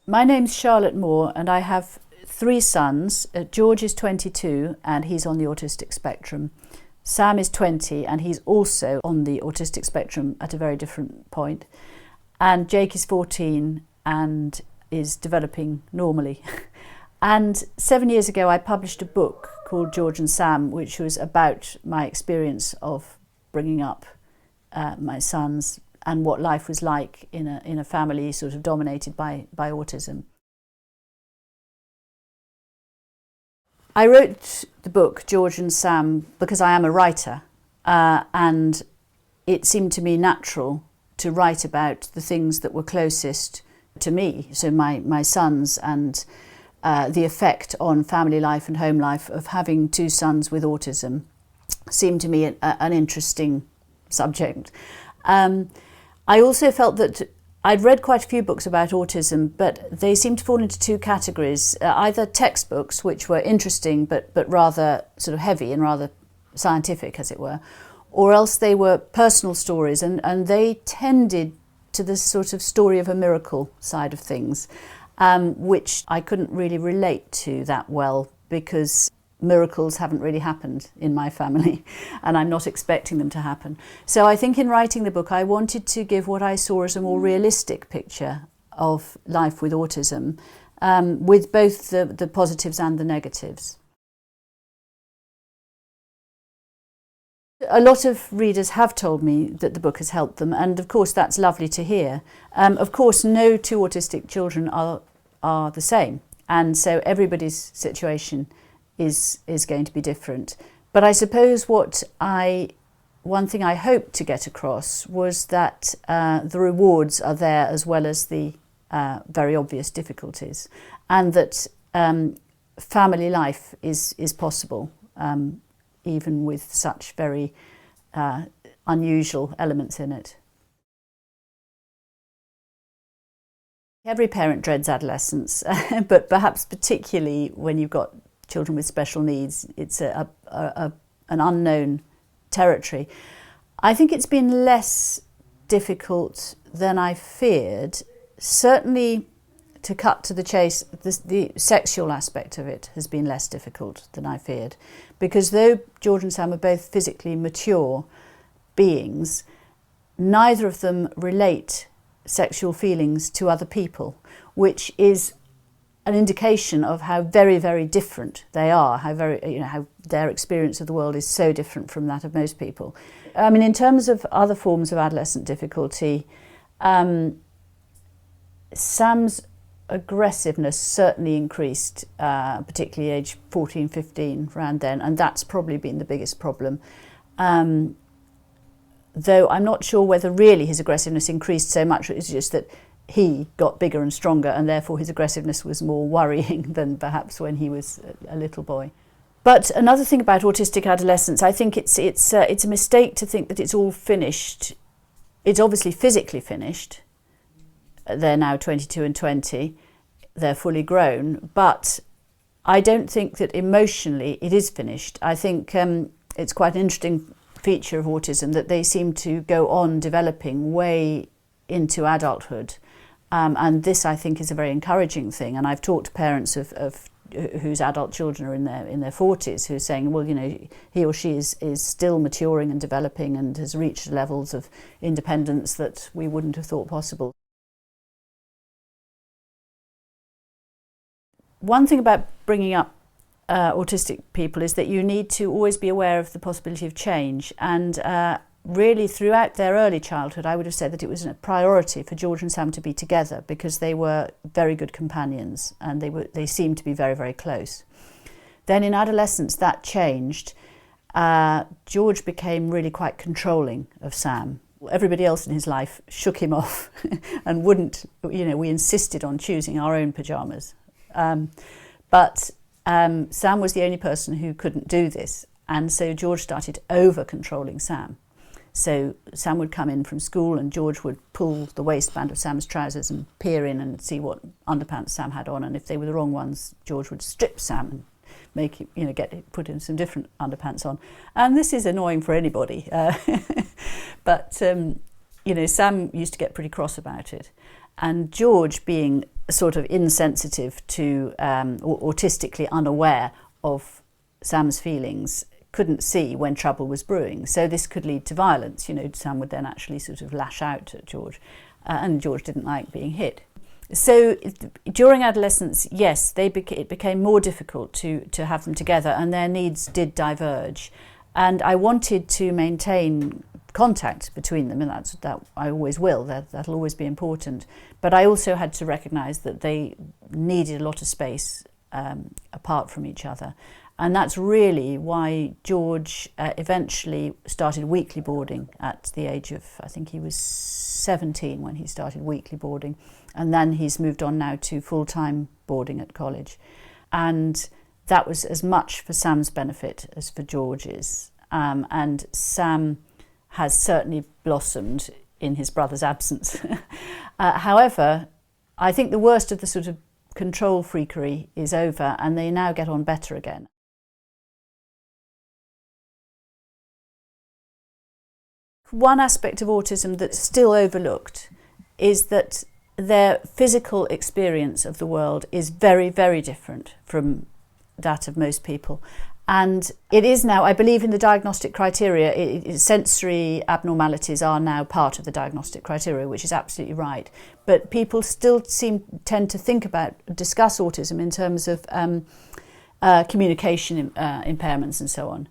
My name's Charlotte Moore and I have 3 sons. George is 22 and he's on the autistic spectrum. Sam is 20 and he's also on the autistic spectrum at a very different point. And Jake is 14 and is developing normally. And 7 years ago I published a book called George and Sam, which was about my experience of bringing up my sons and what life was like in a family sort of dominated by autism. I wrote the book George and Sam because I am a writer, and it seemed to me natural to write about the things that were closest to me, so my sons, and the effect on family life and home life of having 2 sons with autism seemed to me an interesting subject. I also felt that I'd read quite a few books about autism, but they seemed to fall into 2 categories, either textbooks, which were interesting but rather sort of heavy and rather scientific, as it were, or else they were personal stories, and they tended to this sort of story of a miracle side of things, which I couldn't really relate to that well, because miracles haven't really happened in my family and I'm not expecting them to happen. So I think in writing the book I wanted to give what I saw as a more realistic picture of life with autism, with both the positives and the negatives. A lot of readers have told me that the book has helped them, and of course that's lovely to hear. Of course no 2 autistic children are the same, and so everybody's situation is going to be different. But I suppose one thing I hoped to get across was that the rewards are there as well as the very obvious difficulties, and that family life is possible, even with such very unusual elements in it. Every parent dreads adolescence, but perhaps particularly when you've got children with special needs, it's an unknown territory. I think it's been less difficult than I feared. Certainly, to cut to the chase, the sexual aspect of it has been less difficult than I feared, because though George and Sam are both physically mature beings, neither of them relate sexual feelings to other people, which is an indication of how very, very different they are, how their experience of the world is so different from that of most people. I mean, in terms of other forms of adolescent difficulty, Sam's aggressiveness certainly increased, particularly age 14, 15, around then, and that's probably been the biggest problem. Though I'm not sure whether really his aggressiveness increased so much, it's just that he got bigger and stronger, and therefore his aggressiveness was more worrying than perhaps when he was a little boy. But another thing about autistic adolescence, I think it's a mistake to think that it's all finished. It's obviously physically finished. They're now 22 and 20. They're fully grown, but I don't think that emotionally it is finished. I think it's quite an interesting feature of autism that they seem to go on developing way into adulthood. And this, I think, is a very encouraging thing. And I've talked to parents of whose adult children are in their 40s who are saying, well, you know, he or she is still maturing and developing and has reached levels of independence that we wouldn't have thought possible. One thing about bringing up autistic people is that you need to always be aware of the possibility of change, and really throughout their early childhood I would have said that it was a priority for George and Sam to be together because they were very good companions and they seemed to be very, very close. Then in adolescence that changed. George became really quite controlling of Sam. Everybody else in his life shook him off and wouldn't, you know, we insisted on choosing our own pyjamas. But Sam was the only person who couldn't do this, and so George started over-controlling Sam. So Sam would come in from school and George would pull the waistband of Sam's trousers and peer in and see what underpants Sam had on, and if they were the wrong ones, George would strip Sam and make him, you know, put in some different underpants on. And this is annoying for anybody, but you know, Sam used to get pretty cross about it. And George, being sort of insensitive to or autistically unaware of Sam's feelings, couldn't see when trouble was brewing. So this could lead to violence. Sam would then actually sort of lash out at George, and George didn't like being hit. So during adolescence, yes, it became more difficult to have them together, and their needs did diverge. And I wanted to maintain contact between them, and that I always will. That'll always be important. But I also had to recognise that they needed a lot of space apart from each other. And that's really why George eventually started weekly boarding at the age of, I think he was 17 when he started weekly boarding. And then he's moved on now to full-time boarding at college. And that was as much for Sam's benefit as for George's. And Sam has certainly blossomed in his brother's absence. However, I think the worst of the sort of control freakery is over, and they now get on better again. One aspect of autism that's still overlooked is that their physical experience of the world is very, very different from that of most people. And it is now, I believe, in the diagnostic criteria, sensory abnormalities are now part of the diagnostic criteria, which is absolutely right. But people still tend to discuss autism in terms of communication impairments and so on.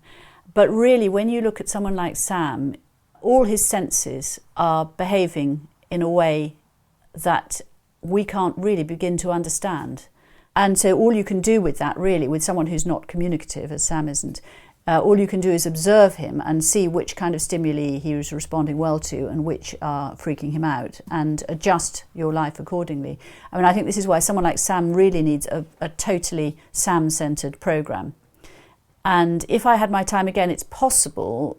But really, when you look at someone like Sam, all his senses are behaving in a way that we can't really begin to understand. And so all you can do with that, really, with someone who's not communicative, as Sam isn't, all you can do is observe him and see which kind of stimuli he is responding well to and which are freaking him out, and adjust your life accordingly. I mean, I think this is why someone like Sam really needs a totally Sam-centred programme. And if I had my time again, it's possible,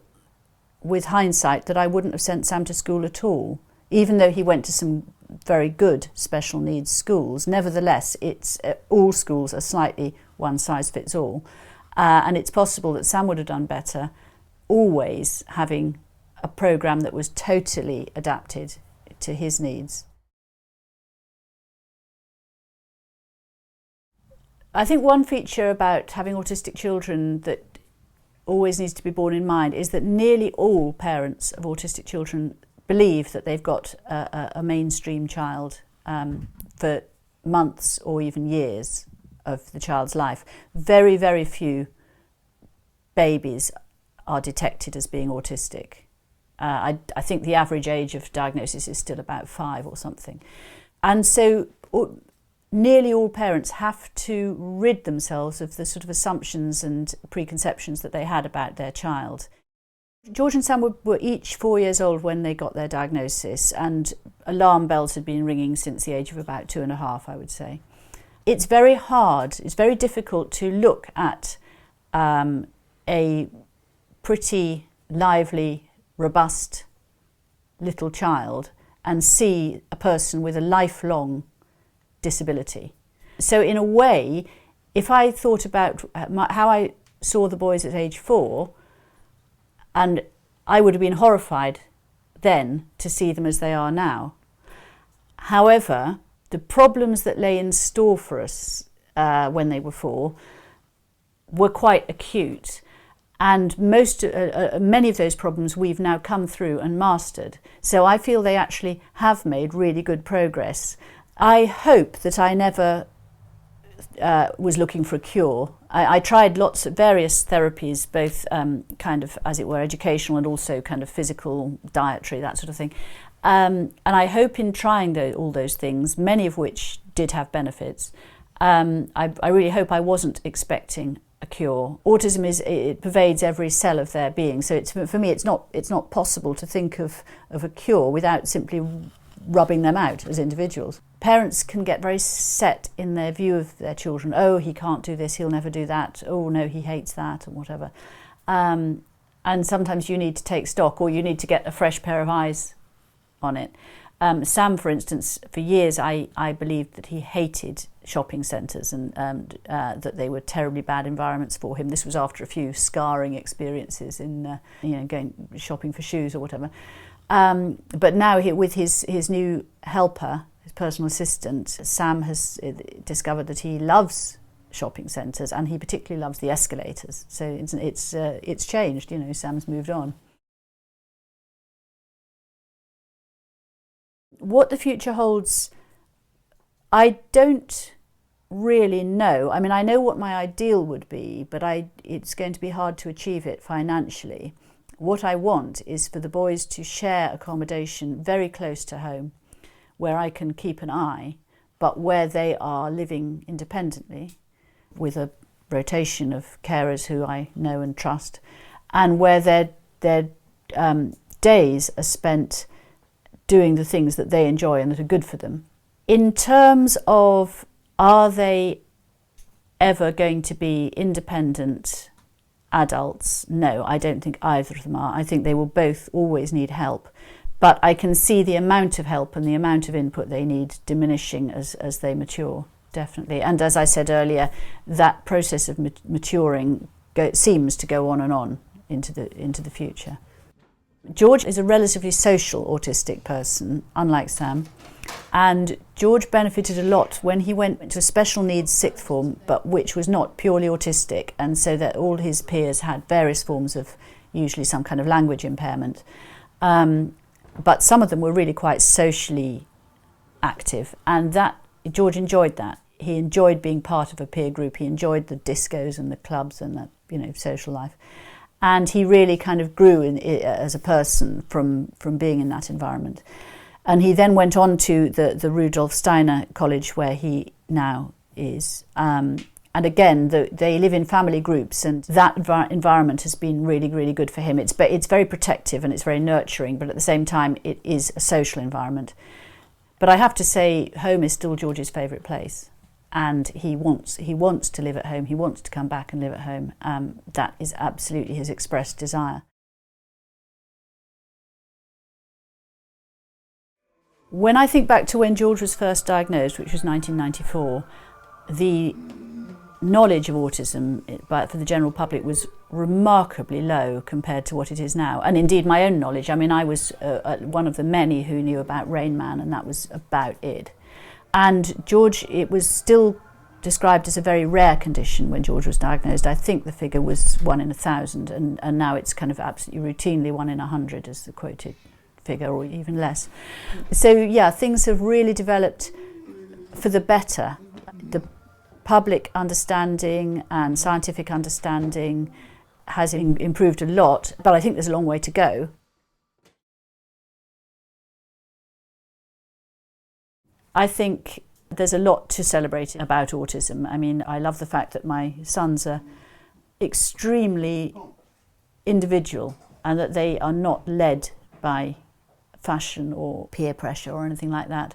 with hindsight, that I wouldn't have sent Sam to school at all, even though he went to some very good special needs schools. Nevertheless, all schools are slightly one size fits all, and it's possible that Sam would have done better always having a programme that was totally adapted to his needs. I think one feature about having autistic children that always needs to be borne in mind is that nearly all parents of autistic children believe that they've got a mainstream child for months or even years of the child's life. Very, very few babies are detected as being autistic. I think the average age of diagnosis is still about 5 or something. And so nearly all parents have to rid themselves of the sort of assumptions and preconceptions that they had about their child. George and Sam were each 4 years old when they got their diagnosis, and alarm bells had been ringing since the age of about 2.5, I would say. It's very hard, it's very difficult to look at a pretty lively, robust little child and see a person with a lifelong disability. So in a way, if I thought about how I saw the boys at age 4, and I would have been horrified then to see them as they are now. However, the problems that lay in store for us when they were 4 were quite acute, and many of those problems we've now come through and mastered. So I feel they actually have made really good progress. I hope that I never was looking for a cure. I tried lots of various therapies, both kind of, as it were, educational and also kind of physical, dietary, that sort of thing. And I hope in trying all those things, many of which did have benefits, I really hope I wasn't expecting a cure. Autism it pervades every cell of their being, so for me it's not possible to think of a cure without simply rubbing them out as individuals. Parents can get very set in their view of their children. Oh, he can't do this, he'll never do that. Oh no, he hates that, or whatever. And sometimes you need to take stock, or you need to get a fresh pair of eyes on it. Sam, for instance, for years I believed that he hated shopping centres and that they were terribly bad environments for him. This was after a few scarring experiences in going shopping for shoes or whatever. But now with his new helper, his personal assistant, Sam has discovered that he loves shopping centres, and he particularly loves the escalators. So it's changed, Sam's moved on. What the future holds, I don't really know. I mean, I know what my ideal would be, but it's going to be hard to achieve it financially. What I want is for the boys to share accommodation very close to home, where I can keep an eye, but where they are living independently, with a rotation of carers who I know and trust, and where their days are spent doing the things that they enjoy and that are good for them. In terms of, are they ever going to be independent adults? No, I don't think either of them are. I think they will both always need help. But I can see the amount of help and the amount of input they need diminishing as they mature, definitely. And as I said earlier, that process of maturing seems to go on and on into the future. George is a relatively social autistic person, unlike Sam. And George benefited a lot when he went to a special needs sixth form, but which was not purely autistic, and so that all his peers had various forms of, usually some kind of language impairment. But some of them were really quite socially active, and that George enjoyed that. He enjoyed being part of a peer group. He enjoyed the discos and the clubs and the social life. And he really kind of grew as a person from being in that environment. And he then went on to the Rudolf Steiner College, where he now is. And again, they live in family groups, and that environment has been really, really good for him. It's very protective and it's very nurturing, but at the same time, it is a social environment. But I have to say, home is still George's favourite place. And he wants to live at home. He wants to come back and live at home. That is absolutely his expressed desire. When I think back to when George was first diagnosed, which was 1994, the knowledge of autism for the general public was remarkably low compared to what it is now. And indeed my own knowledge. I mean, I was one of the many who knew about Rain Man, and that was about it. And George, it was still described as a very rare condition when George was diagnosed. I think the figure was 1 in 1,000, and now it's kind of absolutely routinely 1 in 100 as the quoted figure, or even less. So yeah, things have really developed for the better. The public understanding and scientific understanding has improved a lot, but I think there's a long way to go. I think there's a lot to celebrate about autism. I mean, I love the fact that my sons are extremely individual and that they are not led by fashion or peer pressure or anything like that.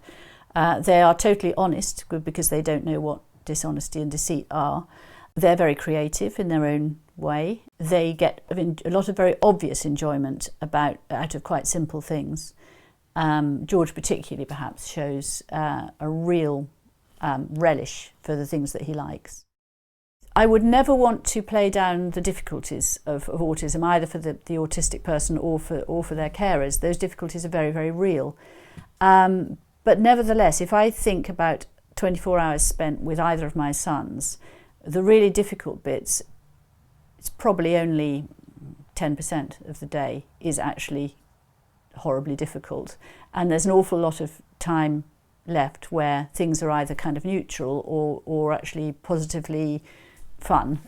They are totally honest because they don't know what dishonesty and deceit are. They're very creative in their own way. They get a lot of very obvious enjoyment out of quite simple things. George particularly perhaps shows a real relish for the things that he likes. I would never want to play down the difficulties of autism, either for the autistic person or for their carers. Those difficulties are very, very real. But nevertheless, if I think about 24 hours spent with either of my sons, the really difficult bits, it's probably only 10% of the day is actually horribly difficult, and there's an awful lot of time left where things are either kind of neutral or actually positively fun.